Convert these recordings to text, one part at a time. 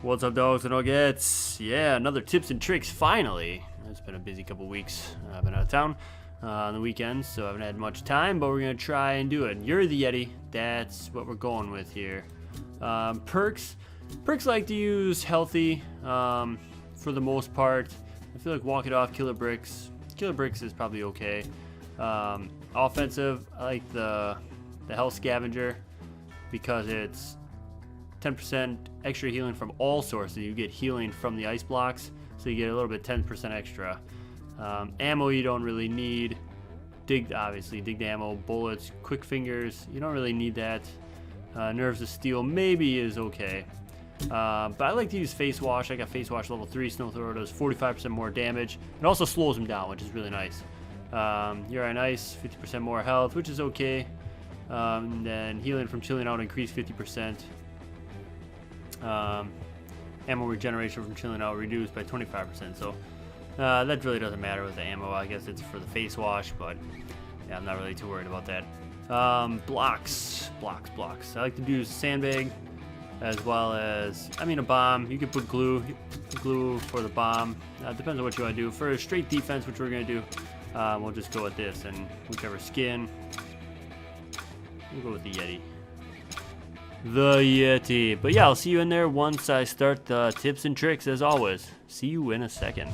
What's up, dogs and nuggets? Yeah, another tips and tricks finally. It's been a busy couple weeks. I've been out of town on the weekends, so I haven't had much time, but we're gonna try and do it. Yury the YEti, that's what we're going with here. Perks like to use healthy for the most part. I feel like walk it off, killer bricks is probably okay. Offensive, I like the health scavenger because it's 10% extra healing from all sources. You get healing from the ice blocks, so you get a little bit 10% extra. Ammo you don't really need. Obviously dig the ammo, bullets, quick fingers, you don't really need that. Nerves of steel maybe is okay. But I like to use face wash. I got face wash level 3. Snow thrower does 45% more damage. It also slows him down, which is really nice. Yury on ice, 50% more health, which is okay. And then healing from chilling out increased 50%. Ammo regeneration from chilling out reduced by 25%. So that really doesn't matter with the ammo. I guess it's for the face wash, but yeah, I'm not really too worried about that. Blocks. I like to do sandbag as well as, a bomb. You can put glue for the bomb. Depends on what you want to do. For straight defense, which we're going to do, we'll just go with this, and whichever skin. We'll go with the YEti. The YEti. But yeah, I'll see you in there once I start the tips and tricks as always. See you in a second.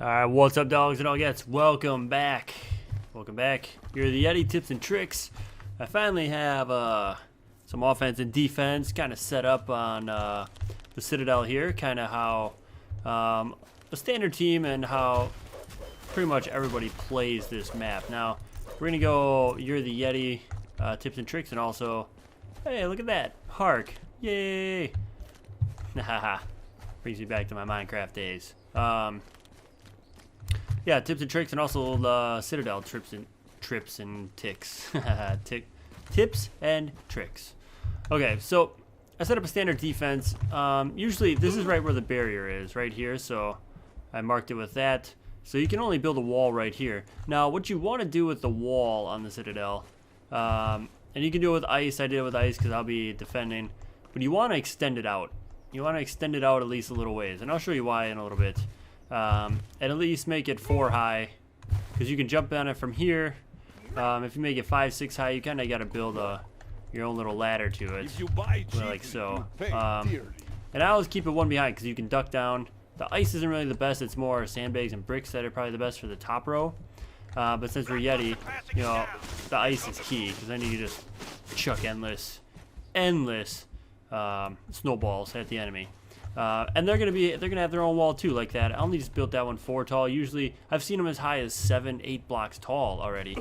Alright, what's up, dogs and nuggets? Welcome back. You're the YEti tips and tricks. I finally have some offense and defense kind of set up on the Citadel here. Kind of how a standard team and how pretty much everybody plays this map. Now, we're going to go You're the YEti tips and tricks, and also, hey, look at that. Hark. Yay. Haha. Brings me back to my Minecraft days. Yeah, tips and tricks, and also the Citadel trips and ticks. Tips and tricks. Okay, so I set up a standard defense. Usually, this is right where the barrier is, right here. So I marked it with that. So you can only build a wall right here. Now, what you want to do with the wall on the Citadel, and you can do it with ice. I did it with ice because I'll be defending. But you want to extend it out. You want to extend it out at least a little ways, and I'll show you why in a little bit. And at least make it 4 high, because you can jump on it from here. If you make it 5, 6 high, you kind of got to build your own little ladder to it, like so. And I always keep it one behind because you can duck down. The ice isn't really the best. It's more sandbags and bricks that are probably the best for the top row. But since we're YEti, you know, the ice is key, because then you can just chuck endless snowballs at the enemy. And they're gonna have their own wall too, like that. I only just built that one 4 tall. Usually, I've seen them as high as 7, 8 blocks tall already,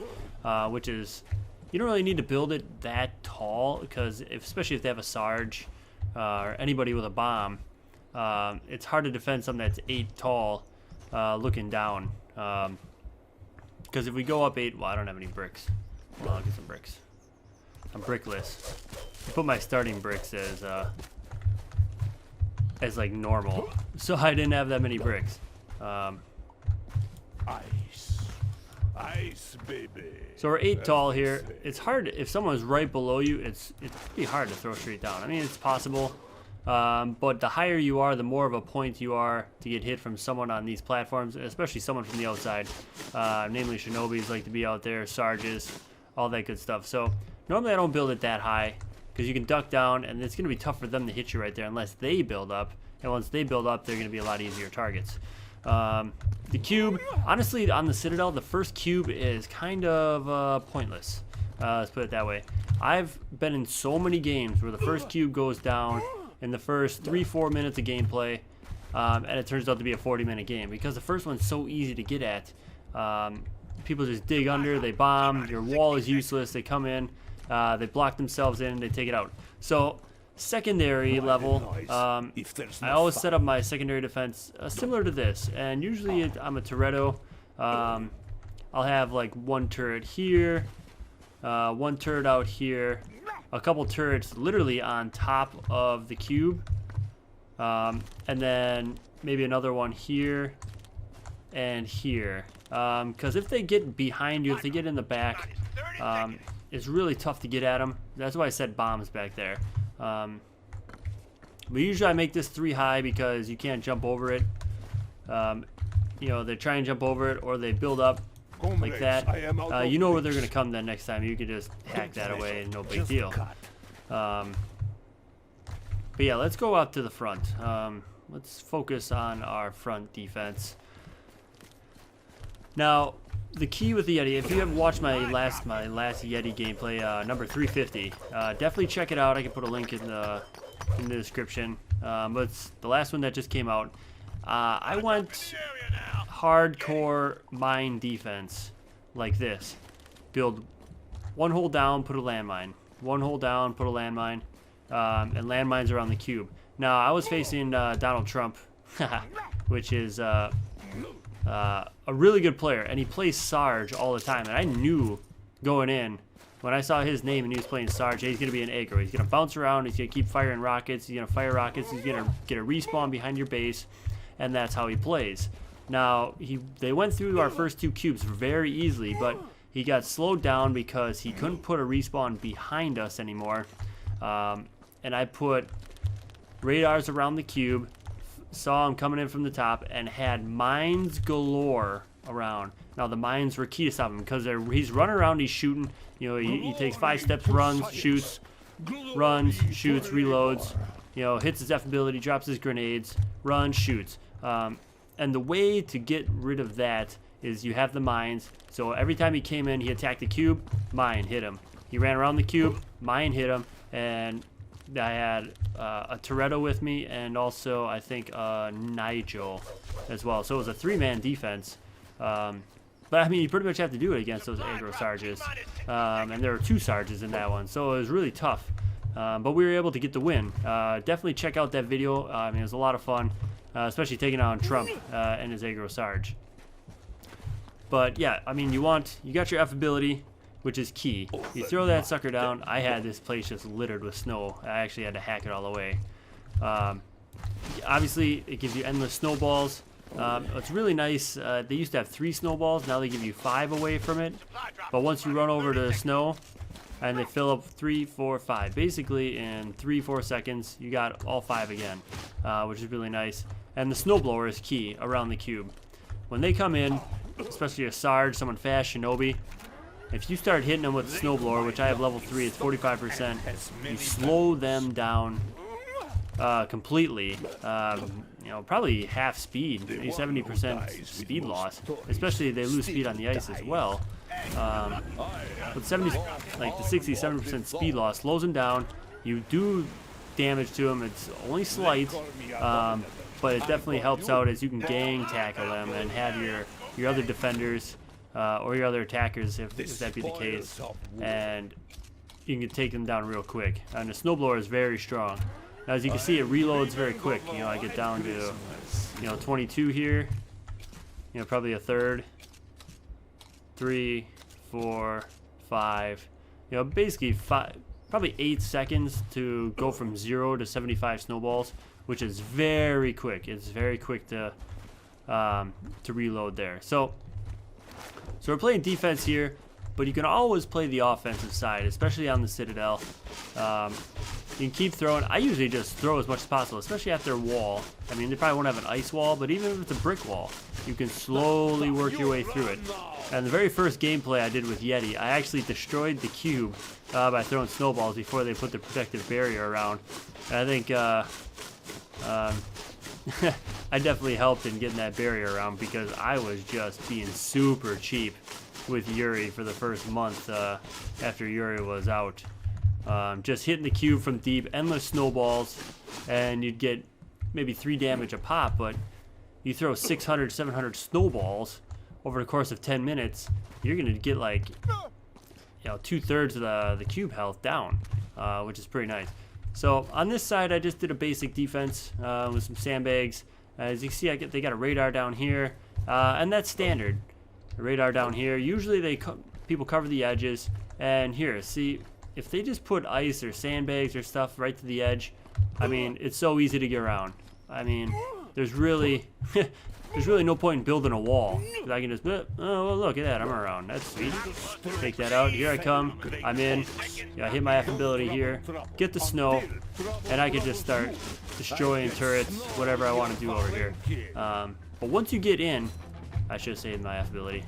which is, you don't really need to build it that tall, because especially if they have a Sarge or anybody with a bomb, it's hard to defend something that's 8 tall, looking down. Because if we go up 8, well, I don't have any bricks. Well, I'll get some bricks. I'm brickless. I put my starting bricks as like normal, so I didn't have that many bricks. Ice baby. So we're 8 tall here. It's hard if someone's right below you. It's pretty hard to throw straight down. I mean, it's possible, but the higher you are, the more of a point you are to get hit from someone on these platforms, especially someone from the outside. Namely, Shinobis like to be out there, Sarges, all that good stuff. So normally I don't build it that high, because you can duck down, and it's going to be tough for them to hit you right there unless they build up. And once they build up, they're going to be a lot easier targets. The cube, honestly, on the Citadel, the first cube is kind of pointless. Let's put it that way. I've been in so many games where the first cube goes down in the first 3-4 minutes of gameplay, and it turns out to be a 40-minute game, because the first one's so easy to get at. People just dig under, they bomb, your wall is useless, they come in. They block themselves in, they take it out. So, secondary level, I always set up my secondary defense similar to this. And usually I'm a Toretto. I'll have like 1 turret here, 1 turret out here, a couple turrets literally on top of the cube, and then maybe another one here and here. Because if they get behind you, if they get in the back, it's really tough to get at them. That's why I said bombs back there. But usually I make this 3 high because you can't jump over it. You know, they try and jump over it, or they build up like that. You know where they're going to come then next time. You can just hack that away and no big deal. But yeah, let's go out to the front. Let's focus on our front defense. Now, the key with the Yeti, if you haven't watched my last Yeti gameplay, number 350, definitely check it out. I can put a link in the description. But it's the last one that just came out. I went hardcore mine defense like this. Build 1 hole down, put a landmine. 1 hole down, put a landmine. And landmines around the cube. Now, I was facing Donald Trump, which is a really good player, and he plays Sarge all the time. And I knew going in, when I saw his name and he was playing Sarge, he's going to be an aggro. He's going to bounce around, he's going to keep firing rockets, he's going to fire rockets, he's going to get a respawn behind your base, and that's how he plays. Now, they went through our first 2 cubes very easily, but he got slowed down because he couldn't put a respawn behind us anymore. And I put radars around the cube, saw him coming in from the top, and had mines galore around. Now, the mines were key to stop him because he's running around, he's shooting. You know, he takes 5 steps, runs, shoots, reloads. You know, hits his F ability, drops his grenades, runs, shoots. And the way to get rid of that is you have the mines. So every time he came in, he attacked the cube, mine hit him. He ran around the cube, mine hit him, and I had a Toretto with me, and also I think Nigel as well. So it was a 3-man defense. But I mean, you pretty much have to do it against those aggro Sarges. And there were 2 Sarges in that one, so it was really tough. But we were able to get the win. Definitely check out that video. I mean, it was a lot of fun, especially taking on Trump and his aggro Sarge. But yeah, I mean, you got your F ability, which is key. You throw that sucker down. I had this place just littered with snow. I actually had to hack it all the way. Obviously, it gives you endless snowballs. It's really nice. They used to have 3 snowballs. Now they give you 5 away from it. But once you run over to snow, and they fill up 3, 4, 5. Basically, in 3, 4 seconds, you got all 5 again, which is really nice. And the Snowblower is key around the cube. When they come in, especially a Sarge, someone fast, Shinobi, if you start hitting them with the Snowblower, which I have level 3, it's 45%, you slow them down completely. You know, probably half speed, maybe 70% speed loss. Especially they lose speed on the ice as well. But 60-70% speed loss slows them down. You do damage to them. It's only slight, but it definitely helps out as you can gang tackle them and have your other defenders or your other attackers, if that be the case, and you can take them down real quick. And the Snowblower is very strong. Now, as you can see, it reloads very quick. You know, I get down to 22 here. You know, probably a third. 3, 4, 5. You know, basically probably 8 seconds to go from 0 to 75 snowballs, which is very quick. It's very quick to reload there. So we're playing defense here, but you can always play the offensive side, especially on the Citadel. You can keep throwing. I usually just throw as much as possible, especially after a wall. I mean, they probably won't have an ice wall, but even if it's a brick wall, you can slowly work your way through it. And the very first gameplay I did with Yeti, I actually destroyed the cube by throwing snowballs before they put the protective barrier around. And I think I definitely helped in getting that barrier around because I was just being super cheap with Yury for the first month after Yury was out. Just hitting the cube from deep, endless snowballs, and you'd get maybe 3 damage a pop, but you throw 600, 700 snowballs over the course of 10 minutes, you're going to get like, 2/3 of the cube health down, which is pretty nice. So on this side, I just did a basic defense with some sandbags. As you can see, they got a radar down here, and that's standard. A radar down here. Usually people cover the edges, and here, see, if they just put ice or sandbags or stuff right to the edge, I mean, it's so easy to get around. I mean, there's really there's really no point in building a wall. Cause I can just, oh, well, look at that, I'm around. That's sweet. Take that out. Here I come. I'm in. Yeah, I hit my F ability here. Get the snow, and I can just start destroying turrets, whatever I want to do over here. But once you get in, I should have saved my F ability.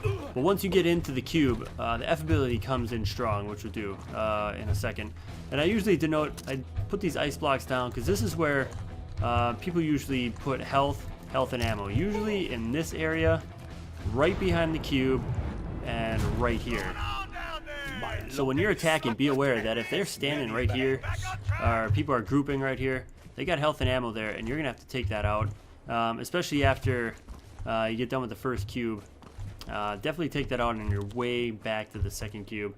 But once you get into the cube, the F ability comes in strong, which we'll do in a second. And I usually I put these ice blocks down because this is where people usually put health and ammo. Usually in this area, right behind the cube, and right here. So when you're attacking, be aware that if they're standing right here, or people are grouping right here, they got health and ammo there, and you're gonna have to take that out. Especially after you get done with the first cube. Definitely take that out on your way back to the second cube.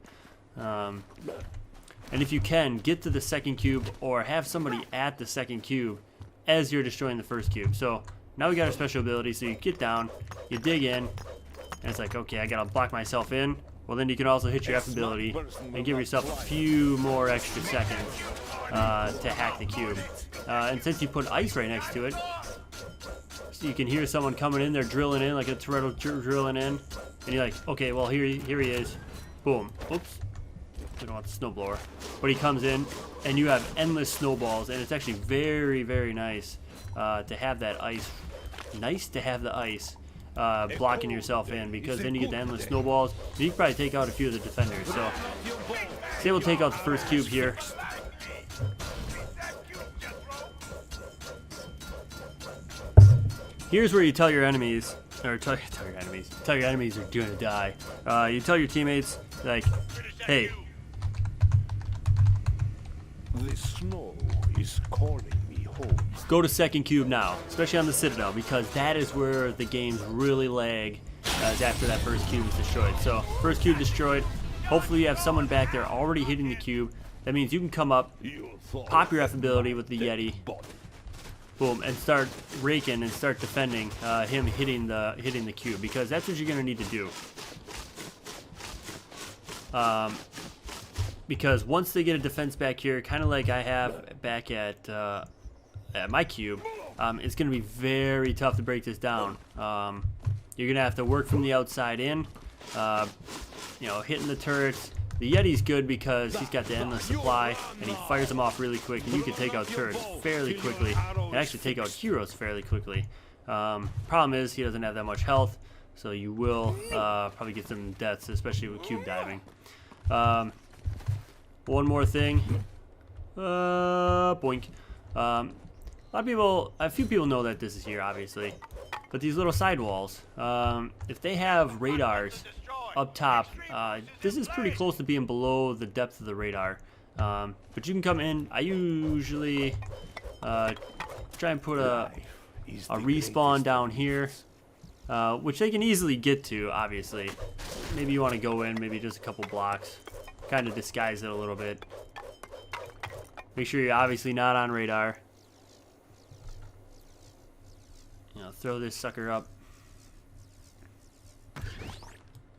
And if you can, get to the second cube or have somebody at the second cube as you're destroying the first cube. So now we got our special ability, so you get down, you dig in, and it's like, okay, I gotta block myself in. Well, then you can also hit your F ability and give yourself a few more extra seconds to hack the cube. And since you put ice right next to it, so you can hear someone coming in there, drilling in, like a turtle drilling in, and you're like, okay, well, here he is. Boom. Oops. I don't want the snowblower. But he comes in, and you have endless snowballs, and it's actually very, very nice to have that ice. Nice to have the ice blocking yourself in, because then you get the endless snowballs. You can probably take out a few of the defenders. So, say we'll take out the first cube here. Here's where you tell your enemies, or tell your enemies are gonna die. You tell your teammates, like, hey, the snow is calling me home. Go to second cube now, especially on the Citadel, because that is where the games really lag, is after that first cube is destroyed. So, first cube destroyed. Hopefully you have someone back there already hitting the cube. That means you can come up, pop your F ability with the Yeti. Boom, and start raking and start defending him hitting the cube, because that's what you're gonna need to do. Because once they get a defense back here, kind of like I have back at my cube, it's gonna be very tough to break this down. You're gonna have to work from the outside in, you know, hitting the turrets. The Yeti's good because he's got the endless supply, and he fires them off really quick, and you can take out turrets fairly quickly, and actually take out heroes fairly quickly. Problem is, he doesn't have that much health, so you will probably get some deaths, especially with cube diving. One more thing. Boink. A few people know that this is here, obviously, but these little sidewalls, if they have radars up top, this is pretty close to being below the depth of the radar, but you can come in. I usually try and put a respawn down here, which they can easily get to, obviously. Maybe you want to go in, maybe just a couple blocks, kind of disguise it a little bit. Make sure you're obviously not on radar. You know, throw this sucker up.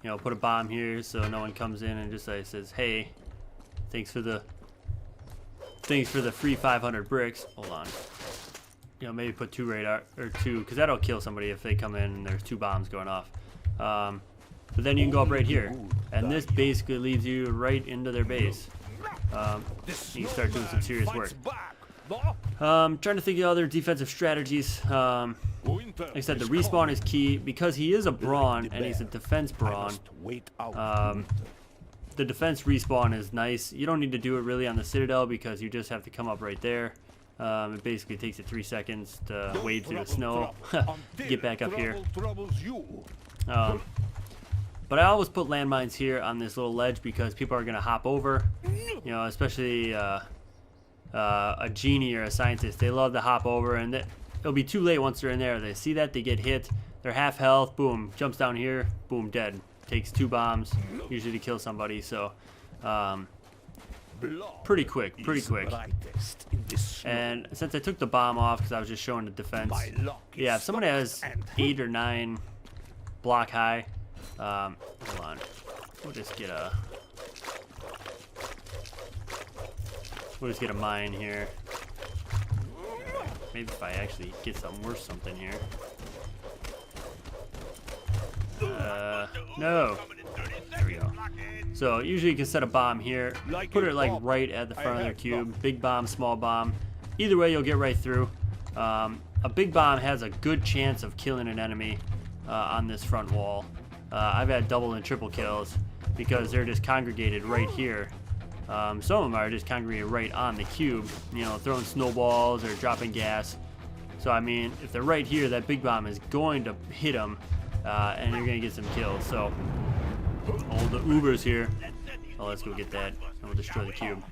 You know, put a bomb here so no one comes in and just says, "Hey, thanks for the free 500 bricks." Hold on. You know, maybe put two radar or two, because that'll kill somebody if they come in and there's two bombs going off. But then you can go up right here, and this basically leads you right into their base. You can start doing some serious work. Trying to think of other defensive strategies. Like I said, the respawn is key because he is a brawn and he's a defense brawn. The defense respawn is nice. You don't need to do it really on the Citadel because you just have to come up right there. It basically takes you 3 seconds to wade through the snow, get back up here. But I always put landmines here on this little ledge because people are gonna hop over. You know, especially a genie or a scientist. They love to hop over, and it'll be too late once they're in there. They see that, they get hit, they're half health, boom, jumps down here, boom, dead. Takes 2 bombs, usually to kill somebody, so pretty quick. And since I took the bomb off because I was just showing the defense, yeah, if someone has 8 or 9 block high, hold on, we'll just get a mine here. Maybe if I actually get some worse something here. No. There we go. So usually you can set a bomb here, put it like right at the front of their cube. Big bomb, small bomb. Either way, you'll get right through. A big bomb has a good chance of killing an enemy on this front wall. I've had double and triple kills because they're just congregated right here. Some of them are just congregated right on the cube, you know, throwing snowballs or dropping gas. So I mean, if they're right here, that big bomb is going to hit them, and you're going to get some kills. So all the Ubers here. Oh, let's go get that, and we'll destroy the cube.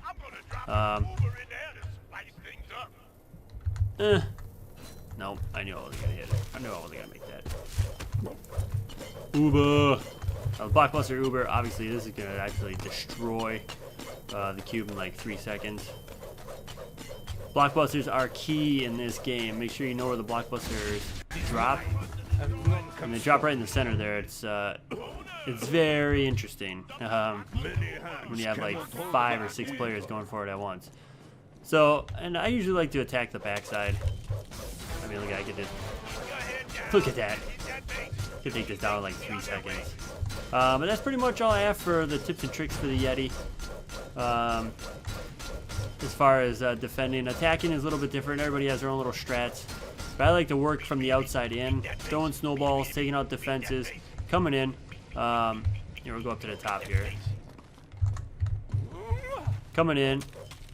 Nope, I knew I wasn't going to hit it. I knew I wasn't going to make that. Uber! The Blockbuster Uber, obviously this is going to actually destroy the cube in like 3 seconds. Blockbusters are key in this game. Make sure you know where the blockbusters drop. And they drop right in the center there. It's very interesting when you have like 5 or 6 players going for it at once. So, and I usually like to attack the backside. I mean, look, I get it. Look at that. I can take this down in like 3 seconds. But that's pretty much all I have for the tips and tricks for the Yeti. As far as defending, attacking is a little bit different. Everybody has their own little strats. But I like to work from the outside in, throwing snowballs, taking out defenses, coming in. Here, we'll go up to the top here. Coming in,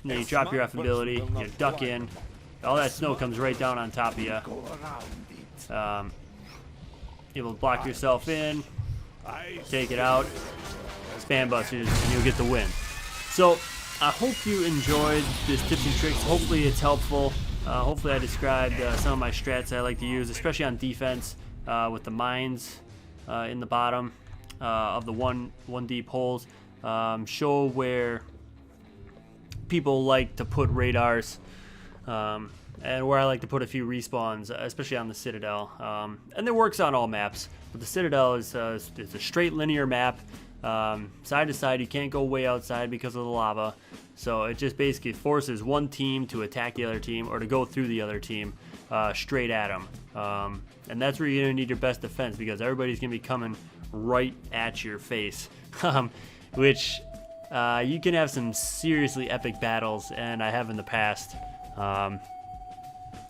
and then you drop your F ability, you duck in. All that snow comes right down on top of you. Able to block yourself in, take it out, spam busters, and you'll get the win. So, I hope you enjoyed this tips and tricks. Hopefully it's helpful. Hopefully I described some of my strats I like to use, especially on defense with the mines in the bottom of the one deep holes. Show where people like to put radars and where I like to put a few respawns, especially on the Citadel. And it works on all maps, but the Citadel is it's a straight linear map. Side to side, you can't go way outside because of the lava, so it just basically forces one team to attack the other team or to go through the other team straight at them, and that's where you're going to need your best defense, because everybody's going to be coming right at your face, which you can have some seriously epic battles, and I have in the past on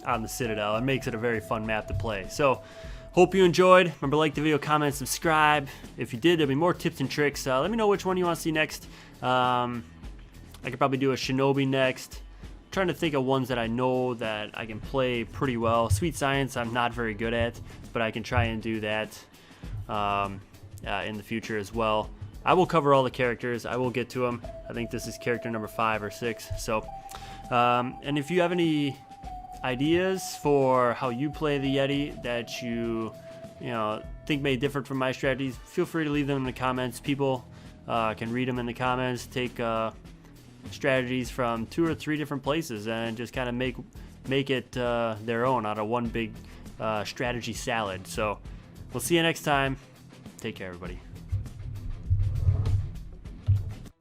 the Citadel. It makes it a very fun map to play. So hope you enjoyed. Remember, like the video, comment, subscribe. If you did, there'll be more tips and tricks. Let me know which one you want to see next. I could probably do a Shinobi next. I'm trying to think of ones that I know that I can play pretty well. Sweet Science I'm not very good at, but I can try and do that in the future as well. I will cover all the characters. I will get to them. I think this is character number 5 or 6. So, and if you have any ideas for how you play the Yeti that you think may differ from my strategies, feel free to leave them in the comments. People can read them in the comments, take strategies from 2 or 3 different places, and just kind of make it their own out of one big strategy salad. So we'll see you next time. Take care, everybody.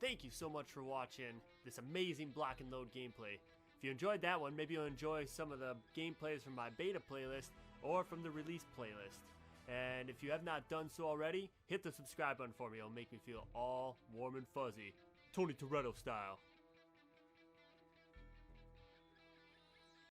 Thank you so much for watching this amazing block and load gameplay. If you enjoyed that one, maybe you'll enjoy some of the gameplays from my beta playlist or from the release playlist. And if you have not done so already, hit the subscribe button for me. It'll make me feel all warm and fuzzy, Tony Toretto style.